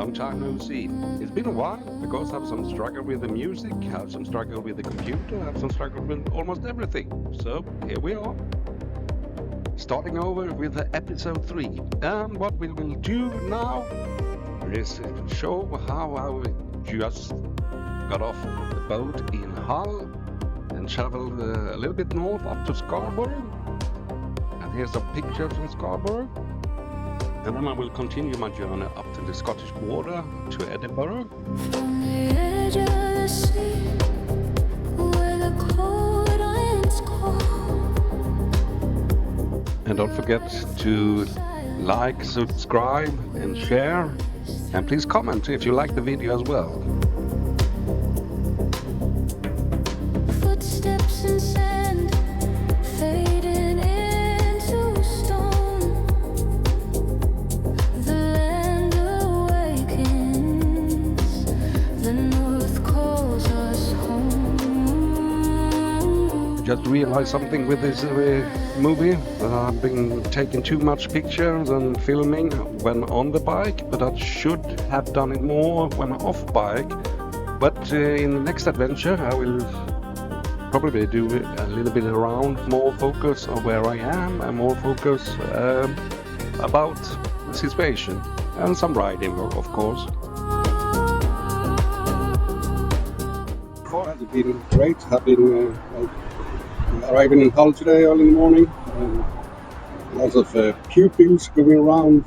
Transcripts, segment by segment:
long time no see. It's been a while because I have some struggle with the music, have some struggle with the computer, have some struggle with almost everything. So here we are, starting over with episode 3. And what we will do now is show how I just got off the boat in Hull and traveled a little bit north up to Scarborough. And here's a picture from Scarborough. And then I will continue my journey up to the Scottish border to Edinburgh. From the edge of the sea, where the cold winds cold. And don't forget to like, subscribe and share. And please comment if you like the video as well. Footsteps in sand, fading into stone. The land awakens, the north calls us home. Just realized something with this movie. I've been taking too much pictures and filming when on the bike, but I should have done it more when off bike. But in the next adventure I will probably do a little bit around, more focus on where I am and more focus about the situation and some riding, of course. It's been great. I've been arriving in Hull today early in the morning. Lots of pupils going around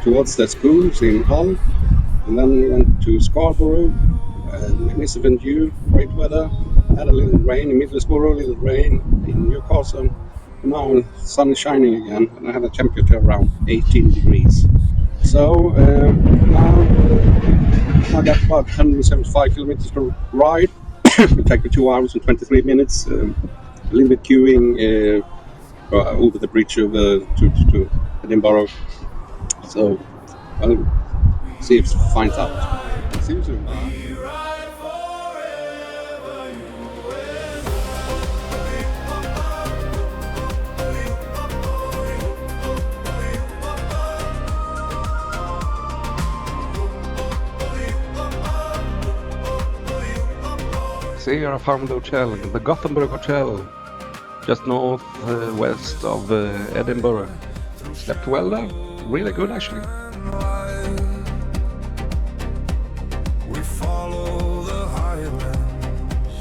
towards their schools in Hull. And then we went to Scarborough, magnificent view, great weather. Had a little rain in Middlesbrough, a little rain in Newcastle. And now the sun is shining again, and I have a temperature around 18 degrees. So now I got about 175 kilometers to ride. It will take me 2 hours and 23 minutes. A little bit queuing over the bridge over to Edinburgh. So I'll see if it finds out. See you soon. See, here I found the hotel, the Gothenburg Hotel, just north west of Edinburgh. Slept well there, really good actually. We follow the Highlands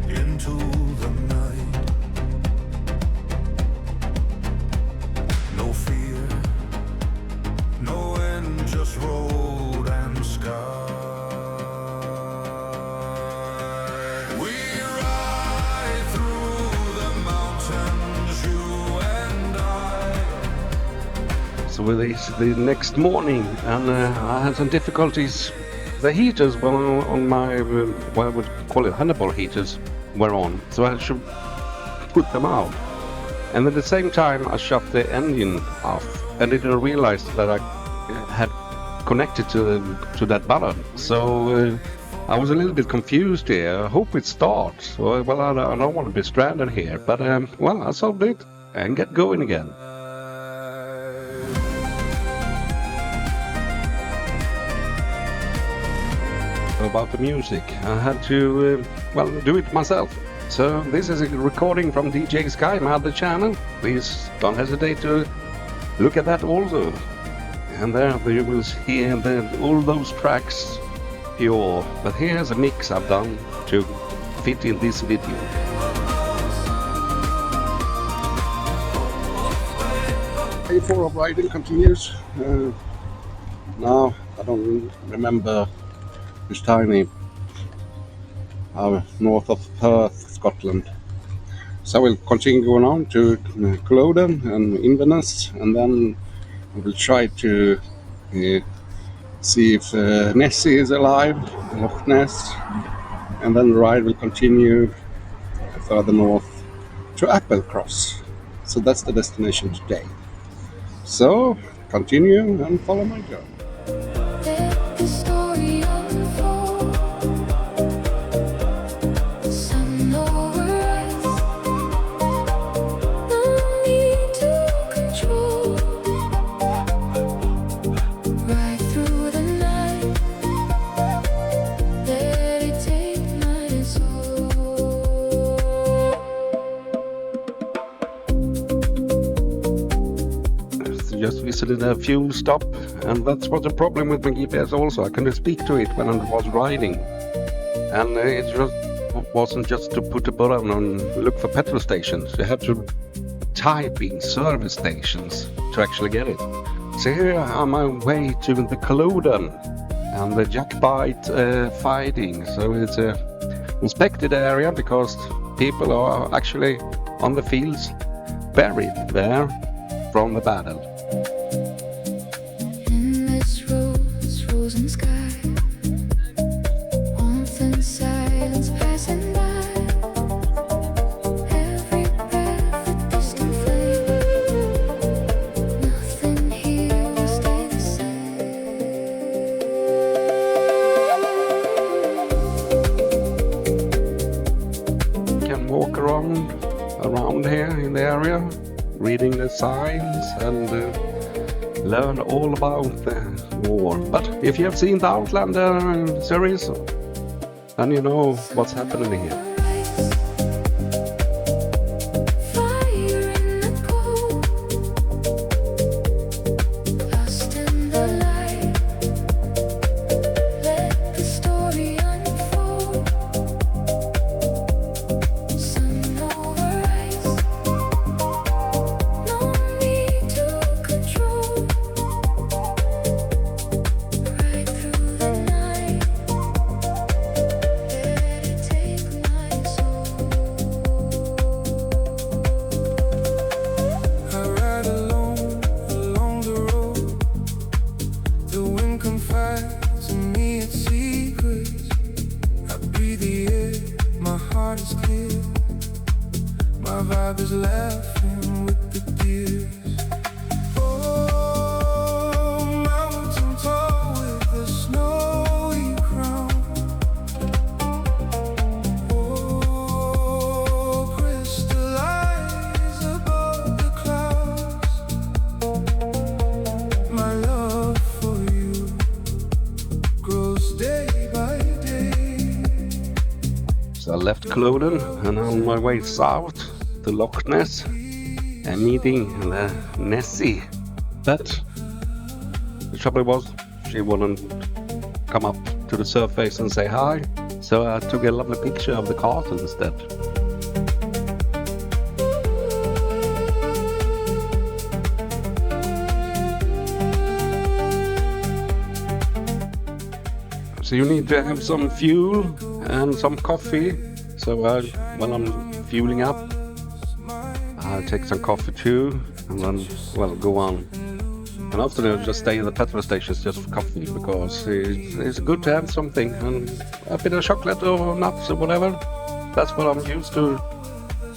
into the night. No fear, no end, just road and sky. So with the next morning, and I had some difficulties. The heaters were on my, what I would call it, Hannibal heaters were on, so I should put them out. And at the same time I shut the engine off and didn't realize that I had connected to that button. So I was a little bit confused here. I hope it starts. Well, I don't want to be stranded here, but well, I solved it and get going again. About the music, I had to well, do it myself. So this is a recording from DeeJaySkye, my other channel. Please don't hesitate to look at that also. And there you will hear all those tracks pure. But here's a mix I've done to fit in this video. Day 4 of riding continues. Now I don't remember which time north of Perth, Scotland. So we'll continue going on to COLLAB and Inverness, and then we'll try to see if Nessie is alive, Loch Ness, and then the ride will continue further north to Applecross. So that's the destination today. So continue and follow my journey. just visited a fuel stop, and that's what the problem with my GPS also. I couldn't speak to it when I was riding, and it just wasn't just to put a button and look for petrol stations. You had to type in service stations to actually get it. So here I'm on my way to the COLLAB and the jackbite fighting. So it's a inspected area because people are actually on the fields buried there from the battle. In this rose-frozen sky, warmth and silence passing by. Every breath a distant flame. Nothing here will stay the same. Can walk around here in the area, reading the signs and learn all about the war. But if you have seen the Outlander series, then you know what's happening here. Fire in the cold, lost in the light. Let the story unfold. Sun over ice, no need to control. Right through the night, let it take my soul. I ride alone along the road. The wind confides in me its secrets. I breathe the air, my heart is clear. My vibe is laughing with the tears. Oh, mountain tall with a snowy crown. Oh, crystallize above the clouds. My love for you grows day by day. So I left COLLAB and on my way south to Loch Ness and meeting the Nessie. But the trouble was she wouldn't come up to the surface and say hi. So I took a lovely picture of the castle instead. So you need to have some fuel and some coffee. So when I'm fueling up, I'll take some coffee too, and then, well, go on. And often I'll just stay in the petrol stations just for coffee, because it's good to have something, and a bit of chocolate or nuts or whatever. That's what I'm used to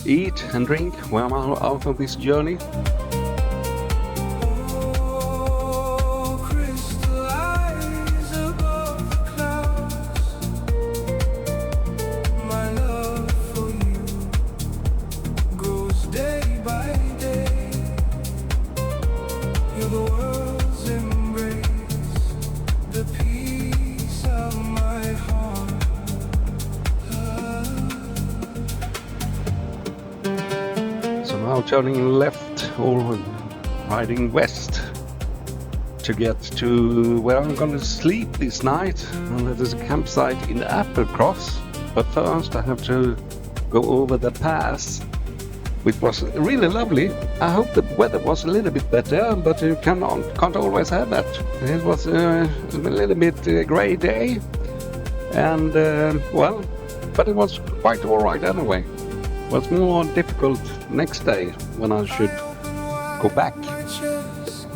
eat and drink when I'm out on this journey. Oh, crystallize above the clouds. My love for you grows day by day. You're the world's embrace, the peace of my heart. So now turning left or riding west to get to where I'm going to sleep this night. And there's a campsite in Applecross. But first I have to go over the pass, which was really lovely. I hope the weather was a little bit better, but you can't always have that. It was a little bit grey day, and well, but it was quite alright anyway. It was more difficult next day when I should go back. Watches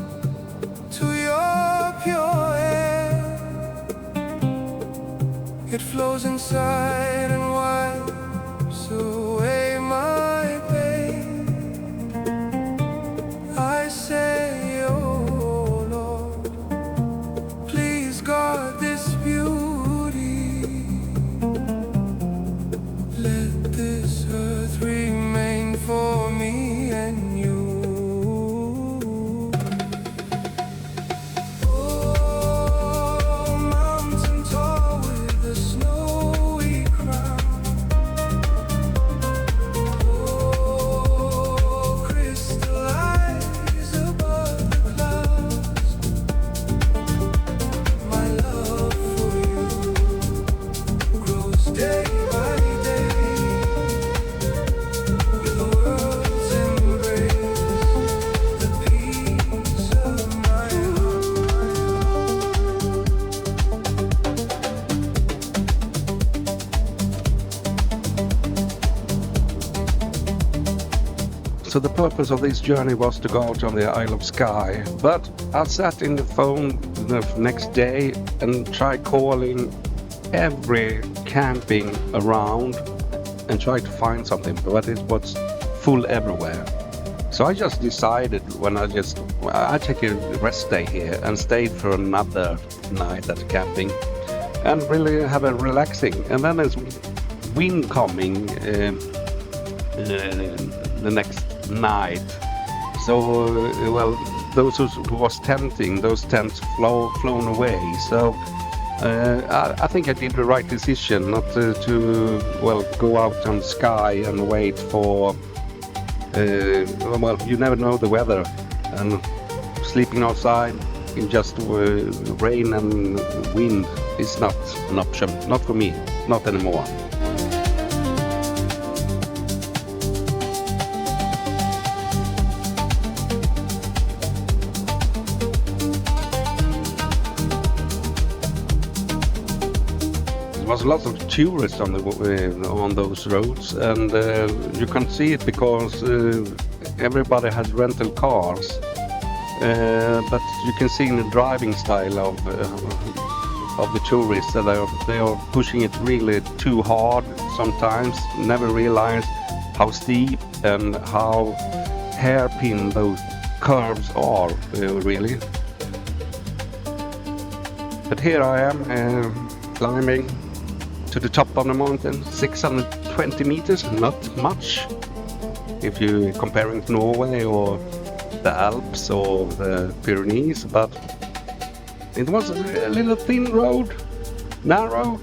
to your pure air. It flows inside and wipes away my pain. I say, oh Lord, please guard this beauty. Let this earth remain for me and you. Oh, mountain tall with a snowy crown. So the purpose of this journey was to go out on the Isle of Skye. But I sat in the phone the next day and tried calling every camping around and tried to find something, but it was full everywhere. So I just decided I take a rest day here and stayed for another night at camping and really have a relaxing. And then there's wind coming the next night. So, those who was tenting, those tents flown away. So I think I did the right decision not to go out on Skye and wait for, you never know the weather, and sleeping outside in just rain and wind is not an option, not for me, not anymore. There was lots of tourists on those roads, and you can see it because everybody has rental cars. But you can see in the driving style of the tourists that they are pushing it really too hard sometimes. Never realize how steep and how hairpin those curves are, really. But here I am climbing to the top of the mountain, 620 meters, not much if you're comparing to Norway or the Alps or the Pyrenees, but it was a little thin road, narrow,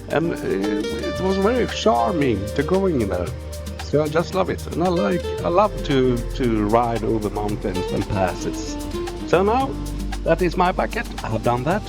and it was very charming to go in there. So I just love it, and I love to ride over mountains and passes. So now that is my bucket. I have done that.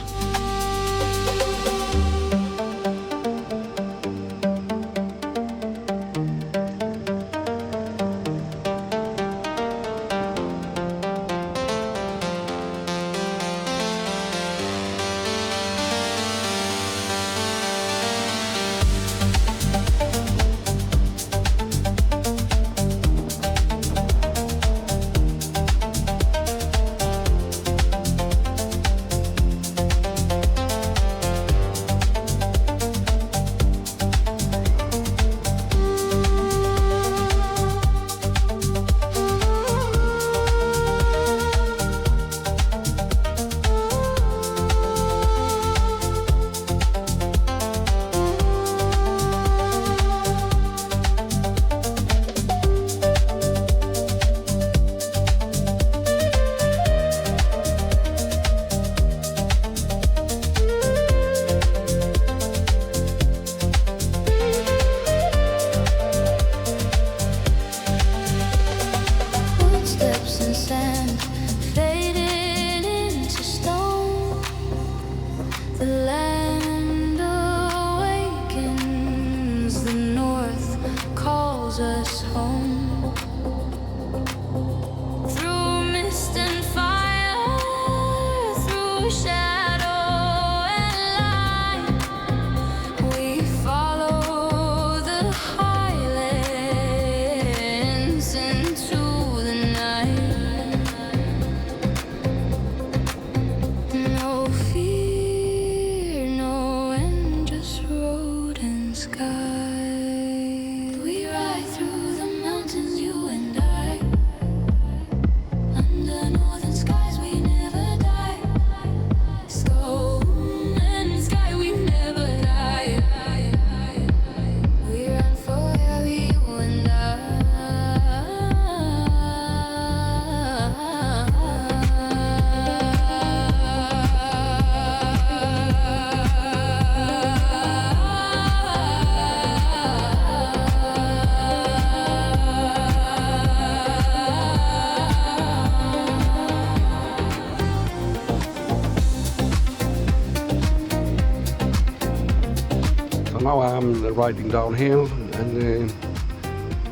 Now I'm riding downhill, and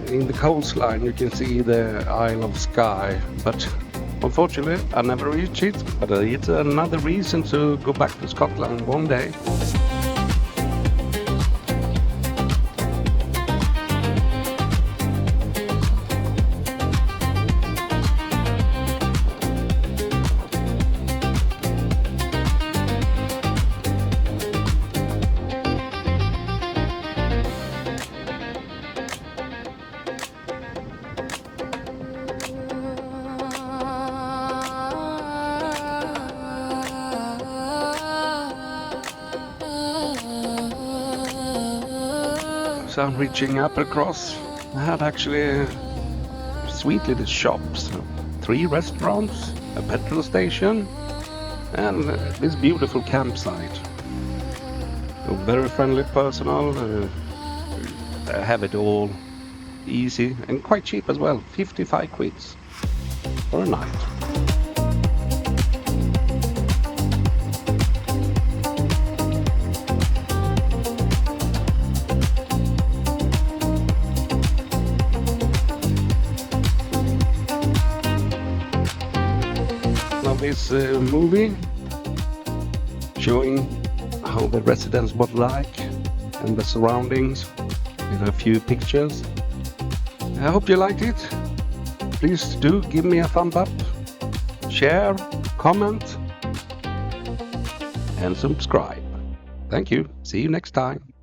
in the coastline you can see the Isle of Skye, but unfortunately I never reach it, but it's another reason to go back to Scotland one day. as I'm reaching Applecross, I have actually sweet little shops, 3 restaurants, a petrol station, and this beautiful campsite. So very friendly personnel, have it all easy and quite cheap as well, 55 quids for a night. Now this movie showing how the residence was like and the surroundings with a few pictures. I hope you liked it. Please do give me a thumb up, share, comment and subscribe. Thank you. See you next time.